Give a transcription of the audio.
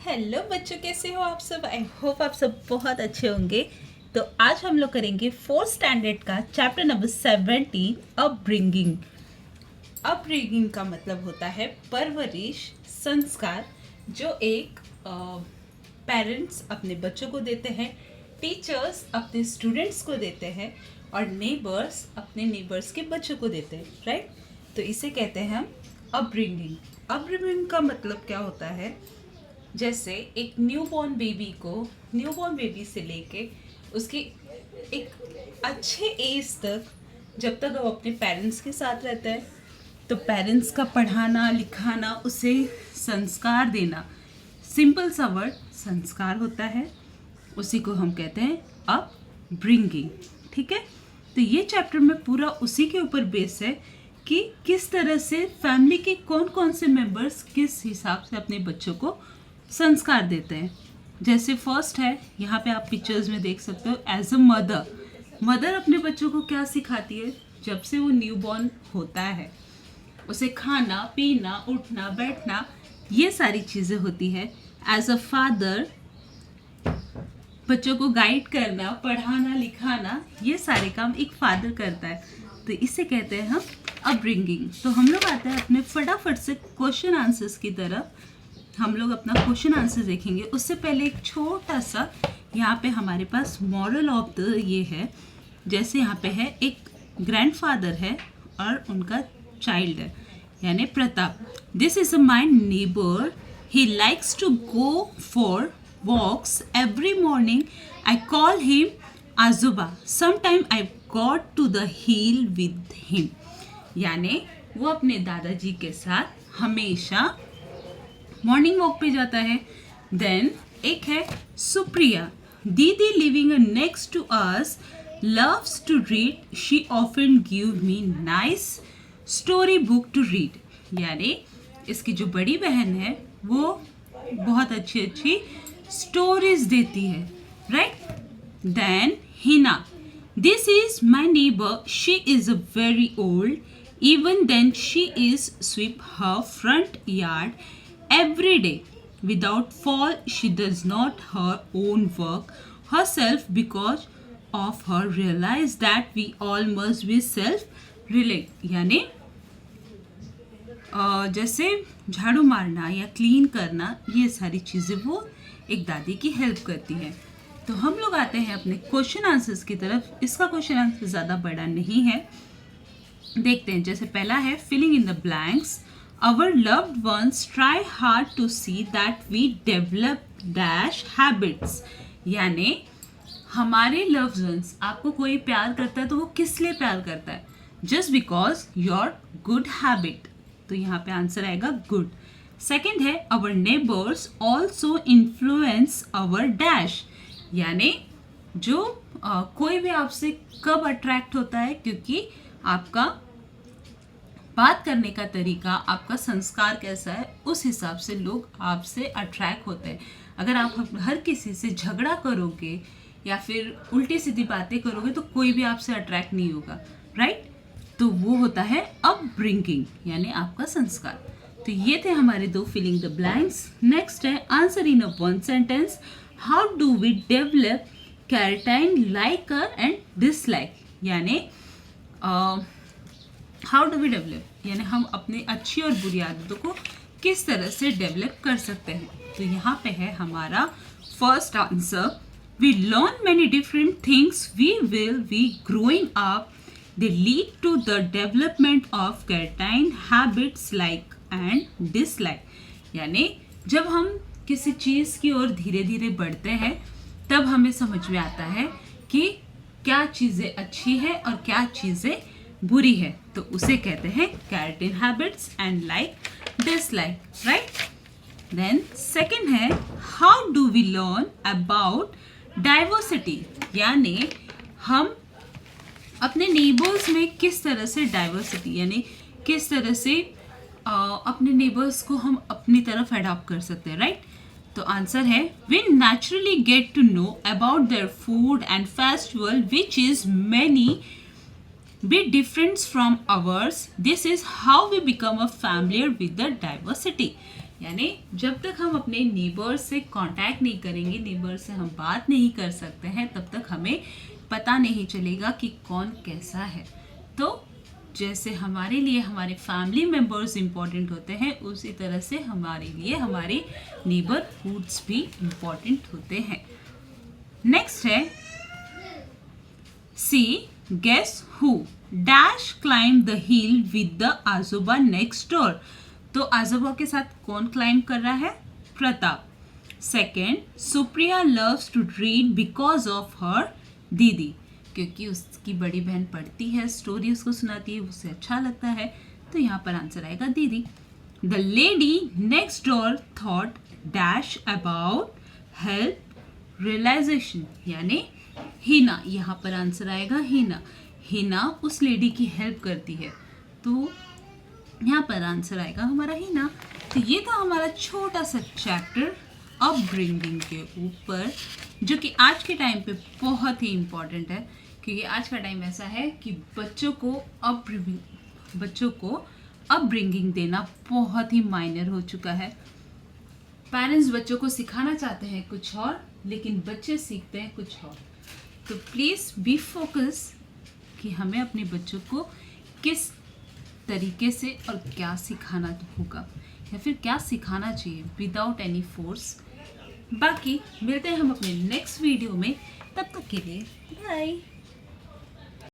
Hello बच्चों, कैसे हो आप सब। आई होप आप सब बहुत अच्छे होंगे। तो आज हम लोग करेंगे फोर्थ स्टैंडर्ड का चैप्टर नंबर 17, अपब्रिंगिंग। अपब्रिंगिंग का मतलब होता है परवरिश, संस्कार, जो एक पेरेंट्स अपने बच्चों को देते हैं, टीचर्स अपने स्टूडेंट्स को देते हैं और नेबर्स अपने नेबर्स के बच्चों को देते हैं, राइट। तो इसे कहते हैं हम अपब्रिंगिंग। अपब्रिंगिंग का मतलब क्या होता है, जैसे एक न्यूबॉर्न बेबी से लेके उसके एक अच्छे एज तक, जब तक वो अपने पेरेंट्स के साथ रहता है, तो पेरेंट्स का पढ़ाना लिखाना, उसे संस्कार देना, सिंपल सा वर्ड संस्कार होता है, उसी को हम कहते हैं अपब्रिंगिंग। ठीक है, तो ये चैप्टर में पूरा उसी के ऊपर बेस है कि किस तरह से फैमिली के कौन कौन से मेंबर्स किस हिसाब से अपने बच्चों को संस्कार देते हैं। जैसे फर्स्ट है, यहाँ पे आप पिक्चर्स में देख सकते हो, एज अ मदर अपने बच्चों को क्या सिखाती है जब से वो न्यूबॉर्न होता है, उसे खाना पीना उठना बैठना ये सारी चीज़ें होती है। एज अ फादर बच्चों को गाइड करना, पढ़ाना लिखाना, ये सारे काम एक फादर करता है, तो इसे कहते हैं हम अपब्रिंगिंग। तो हम लोग आते हैं अपने फटाफट से क्वेश्चन आंसर्स की तरफ। हम लोग अपना क्वेश्चन आंसर देखेंगे, उससे पहले एक छोटा सा यहाँ पे हमारे पास मॉरल ऑफ द ये है। जैसे यहाँ पे है, एक ग्रैंडफादर है और उनका चाइल्ड है, यानी Pratap. This is a my neighbour, he likes to go for walks every morning, I call him आजोबा, sometime I got to the hill with him. यानी वो अपने दादाजी के साथ हमेशा मॉर्निंग वॉक पे जाता है। देन एक है सुप्रिया, दीदी living next to us loves to read, she often give me nice story book to read। यानी इसकी जो बड़ी बहन है वो बहुत अच्छी अच्छी स्टोरीज देती है, right. Then Hina, this is my neighbor, she is very old, even then she is sweep her front yard every day without fault, she does not her own work herself because of her realize that we all must be self reliant। यानी जैसे झाड़ू मारना या clean करना, ये सारी चीज़ें वो एक दादी की हेल्प करती हैं। तो हम लोग आते हैं अपने क्वेश्चन आंसर्स की तरफ। इसका क्वेश्चन आंसर ज़्यादा बड़ा नहीं है, देखते हैं। जैसे पहला है, filling in the blanks, our loved ones try hard to see that we develop dash habits. यानी हमारे लव्ड वंस, आपको कोई प्यार करता है तो वो किस लिए प्यार करता है, just because your good habit. तो यहाँ पे आंसर आएगा गुड। सेकेंड है, our neighbours also influence our dash. यानी जो कोई भी आपसे कब अट्रैक्ट होता है, क्योंकि आपका बात करने का तरीका, आपका संस्कार कैसा है, उस हिसाब से लोग आपसे अट्रैक्ट होते हैं। अगर आप हर किसी से झगड़ा करोगे या फिर उल्टी सीधी बातें करोगे तो कोई भी आपसे अट्रैक्ट नहीं होगा, राइट। तो वो होता है अपब्रिंगिंग, यानी आपका संस्कार। तो ये थे हमारे दो फिलिंग द ब्लैंक्स। नेक्स्ट है, answer in a one sentence, how do we develop character likes and dislike. यानी हाउ डू वी डेवलप, यानी हम अपनी अच्छी और बुरी आदतों को किस तरह से डेवलप कर सकते हैं। तो यहाँ पे है हमारा first answer, we learn many different things we will be growing up, they lead to the development of certain habits like and dislike। यानी जब हम किसी चीज़ की ओर धीरे धीरे बढ़ते हैं तब हमें समझ में आता है कि क्या चीज़ें अच्छी है और क्या चीज़ें बुरी है, तो उसे कहते हैं certain habits and like dislike, right। then second है, how do we learn about diversity. यानी हम अपने नेबर्स में किस तरह से डाइवर्सिटी, यानी किस तरह से अपने नेबर्स को हम अपनी तरफ अडॉप्ट कर सकते हैं, राइट। तो आंसर है, we naturally get to know about their food and festival which is many bit different from ours, this is how we become a familiar with the diversity। यानी जब तक हम अपने नेबर्स से कांटेक्ट नहीं करेंगे, नेबर से हम बात नहीं कर सकते हैं, तब तक हमें पता नहीं चलेगा कि कौन कैसा है। तो जैसे हमारे लिए हमारे फैमिली मेम्बर्स इम्पॉर्टेंट होते हैं, उसी तरह से हमारे लिए हमारे नेबरहुड्स भी इम्पॉर्टेंट होते हैं। नेक्स्ट है C, guess who dash climb the hill with the आजोबा नेक्स्ट डोर। तो आजोबा के साथ कौन क्लाइंब कर रहा है? Pratap. Second, Supriya loves to read because of her दीदी, क्योंकि उसकी बड़ी बहन पढ़ती है, स्टोरी उसको सुनाती है, उसे अच्छा लगता है। तो यहाँ पर आंसर आएगा दीदी। The lady next door thought dash about help realisation, यानी हिना। यहाँ पर आंसर आएगा हिना। हिना उस लेडी की हेल्प करती है, तो यहाँ पर आंसर आएगा हमारा हिना। तो ये था हमारा छोटा सा चैप्टर अपब्रिंगिंग के ऊपर, जो कि आज के टाइम पे बहुत ही इम्पॉर्टेंट है, क्योंकि आज का टाइम ऐसा है कि बच्चों को अपब्रिंगिंग देना बहुत ही माइनर हो चुका है। पेरेंट्स बच्चों को सिखाना चाहते हैं कुछ और, लेकिन बच्चे सीखते हैं कुछ और। तो प्लीज़ बी फोकस कि हमें अपने बच्चों को किस तरीके से और क्या सिखाना होगा, या फिर क्या सिखाना चाहिए विदाउट एनी फोर्स। बाकी मिलते हैं हम अपने नेक्स्ट वीडियो में, तब तक के लिए बाय।